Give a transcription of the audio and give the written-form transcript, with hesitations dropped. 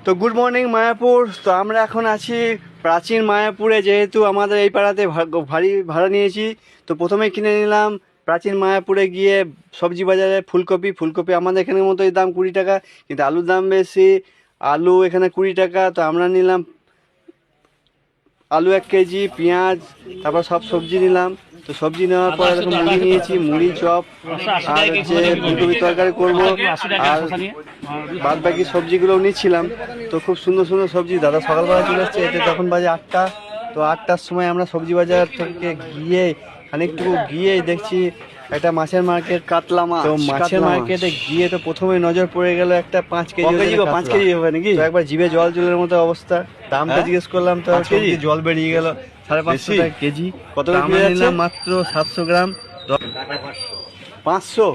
তো good morning Mayapur. তো আমরা এখন আছি প্রাচীন মায়াপুরে, যেহেতু আমাদের এই পাড়াতে ভাড়া নিয়েছি। তো প্রথমে কিনে নিলাম প্রাচীন মায়াপুরে গিয়ে সবজি বাজারে ফুলকপি আমাদের এখানের মতোই দাম 20 টাকা, কিন্তু আলুর দাম বেশি। আলু এখানে 20 টাকা। তো আমরা নিলাম আলু 1 কেজি, পেঁয়াজ, তারপর সব সবজি নিলাম। তো সবজি নেওয়ার পরে দেখো মুড়ি নিয়েছি, মুড়ি চপ আর হচ্ছে ফুলকপির তরকারি করব, আর বাদ বাকি সবজিগুলোও নিচ্ছিলাম। তো খুব সুন্দর সুন্দর সবজি। দাদা সকালবেলা চলে এসছে, এতে তখন বাজে 8টা। তো 8টার সময় আমরা সবজি বাজার থেকে খানিকটুকু গিয়েই দেখছি একটা মাছের মার্কেট, কাতলা মাছ। তো মাছের মার্কেটে গিয়ে তো প্রথমে নজর পড়ে গেল একটা 5 কেজি, 5 কেজি হবে নাকি? তো একবার জিভে জল জলের মতো অবস্থা। দামটা জিজ্ঞেস করলাম তো জল বেরিয়ে গেল। 550 টাকা কেজি। কত আমরা নিলাম মাত্র 700 গ্রাম। 500।